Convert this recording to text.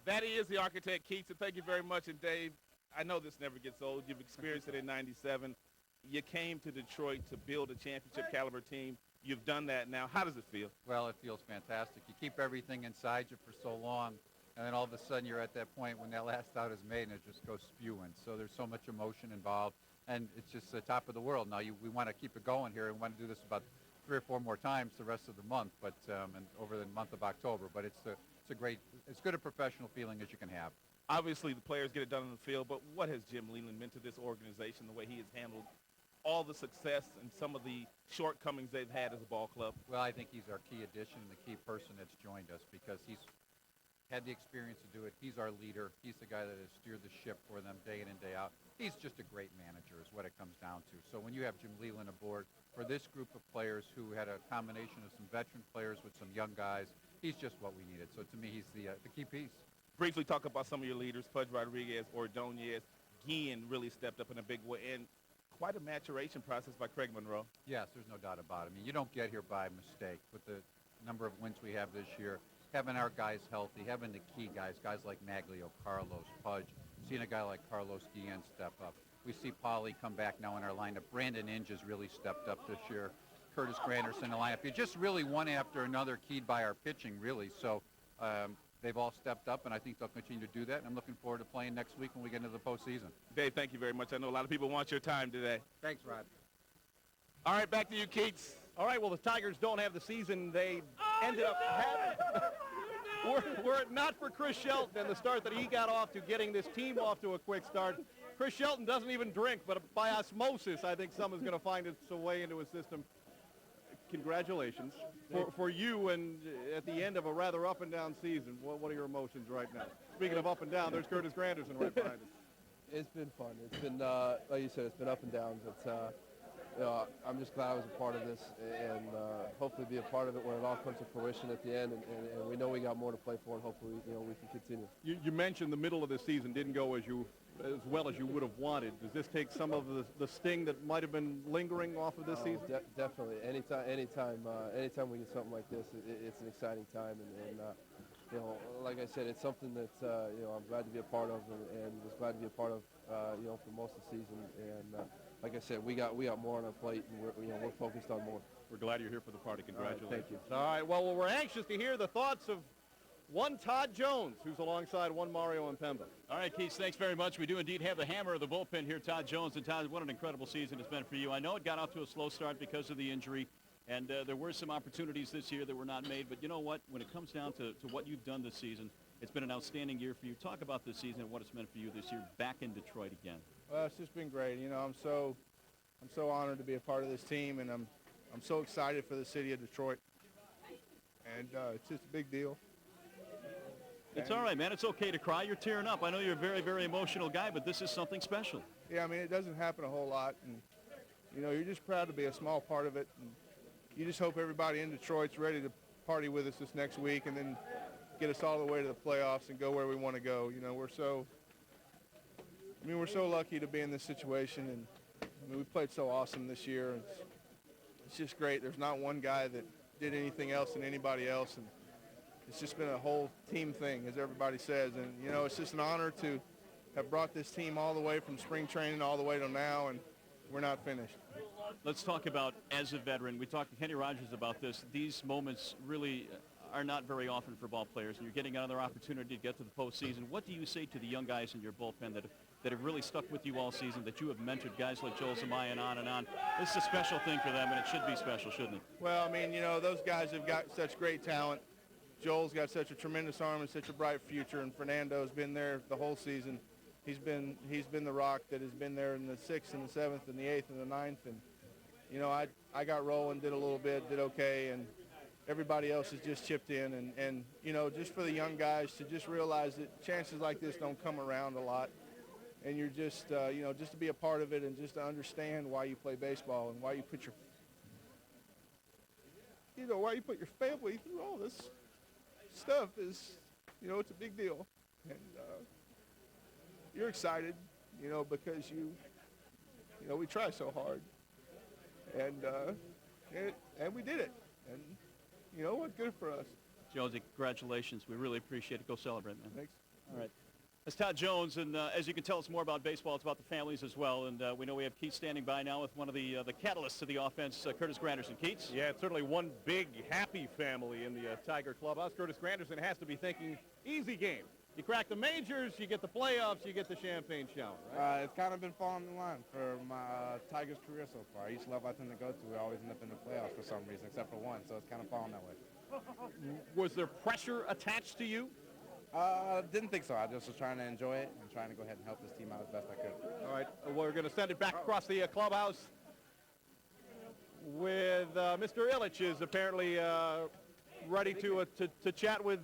That is the architect, Keith. So thank you very much. And Dave, I know this never gets old. You've experienced it in '97. You came to Detroit to build a championship caliber team. You've done that now. How does it feel? Well, it feels fantastic. You keep everything inside you for so long, and then all of a sudden you're at that point when that last out is made and it just goes spewing. So there's so much emotion involved, and it's just the top of the world. Now we want to keep it going here and want to do this about 3 or 4 more times the rest of the month, but and over the month of October. But it's a great, as good a professional feeling as you can have. Obviously, the players get it done on the field, but what has Jim Leland meant to this organization, the way he has handled all the success and some of the shortcomings they've had as a ball club? Well, I think he's our key addition, the key person that's joined us because he's had the experience to do it. He's our leader. He's the guy that has steered the ship for them day in and day out. He's just a great manager is what it comes down to. So when you have Jim Leland aboard for this group of players who had a combination of some veteran players with some young guys, he's just what we needed. So to me, he's the key piece. Briefly talk about some of your leaders, Pudge Rodriguez, Ordonez. Guillen really stepped up in a big way, and quite a maturation process by Craig Monroe. Yes, there's no doubt about it. I mean, you don't get here by mistake. With the number of wins we have this year, having our guys healthy, having the key guys like Maglio, Carlos, Pudge, seeing a guy like Carlos Guillen step up. We see Paulie come back now in our lineup. Brandon Inge has really stepped up this year. Curtis Granderson in the lineup. You just really one after another keyed by our pitching, really. So they've all stepped up, and I think they'll continue to do that. And I'm looking forward to playing next week when we get into the postseason. Dave, thank you very much. I know a lot of people want your time today. Thanks, Rod. All right, back to you, Keats. All right, well, the Tigers don't have the season they ended up having. Were it not for Chris Shelton and the start that he got off to getting this team off to a quick start, Chris Shelton doesn't even drink, but by osmosis, I think someone's going to find its way into his system. Congratulations for you, and at the end of a rather up and down season. What are your emotions right now? Speaking of up and down, there's Curtis Granderson right behind us. It's been fun. It's been, like you said, it's been up and down. But I'm just glad I was a part of this, and hopefully be a part of it when it all comes to fruition at the end. And we know we got more to play for, and hopefully, we can continue. You mentioned the middle of the season didn't go as well as you would have wanted. Does this take some of the sting that might have been lingering off of this season? Definitely. Anytime we get something like this, it's an exciting time. And like I said, it's something that I'm glad to be a part of, and was glad to be a part of, for most of the season. And like I said, we got more on our plate, and we're focused on more. We're glad you're here for the party. Congratulations. Thank you. All right. Well, we're anxious to hear the thoughts of one Todd Jones, who's alongside one Mario Impemba. All right, Keith, thanks very much. We do indeed have the hammer of the bullpen here, Todd Jones. And Todd, what an incredible season it's been for you. I know it got off to a slow start because of the injury, and there were some opportunities this year that were not made. But you know what? When it comes down to what you've done this season, it's been an outstanding year for you. Talk about this season and what it's meant for you this year back in Detroit again. Well, it's just been great. I'm so honored to be a part of this team, and I'm so excited for the city of Detroit. And it's just a big deal. It's all right, man. It's okay to cry. You're tearing up. I know you're a very, very emotional guy, but this is something special. Yeah, I mean, it doesn't happen a whole lot. And, you're just proud to be a small part of it. And you just hope everybody in Detroit's ready to party with us this next week and then get us all the way to the playoffs and go where we want to go. We're so lucky to be in this situation. And, we played so awesome this year. It's just great. There's not one guy that did anything else than anybody else. And it's just been a whole team thing, as everybody says. And, it's just an honor to have brought this team all the way from spring training all the way to now, and we're not finished. Let's talk about, as a veteran, we talked to Kenny Rogers about this. These moments really are not very often for ball players, and you're getting another opportunity to get to the postseason. What do you say to the young guys in your bullpen that have really stuck with you all season, that you have mentored, guys like Joel Zumaya and on and on? This is a special thing for them, and it should be special, shouldn't it? Well, I mean, those guys have got such great talent. Joel's got such a tremendous arm and such a bright future, and Fernando's been there the whole season. He's been the rock that has been there in the 6th and the 7th and the 8th and the 9th. And, I got rolling, did a little bit, did okay, and everybody else has just chipped in. And just for the young guys to just realize that chances like this don't come around a lot. And you're just, just to be a part of it and just to understand why you play baseball and why you put your family through all this stuff is, it's a big deal. And you're excited, because we try so hard. And we did it. And, what good for us. Jonesy, congratulations. We really appreciate it. Go celebrate, man. Thanks. All right. That's Todd Jones, and as you can tell, it's more about baseball. It's about the families as well, and we know we have Keats standing by now with one of the catalysts of the offense, Curtis Granderson. Keats? Yeah, it's certainly one big, happy family in the Tiger clubhouse. Curtis Granderson has to be thinking, easy game. You crack the majors, you get the playoffs, you get the champagne shower, right? It's kind of been falling in line for my Tigers career so far. Each level I tend to go to, we always end up in the playoffs for some reason, except for one, so it's kind of falling that way. Was there pressure attached to you? Didn't think so. I just was trying to enjoy it and trying to go ahead and help this team out as best I could. All right, we're going to send it back across the clubhouse with Mr. Ilitch is apparently ready to chat with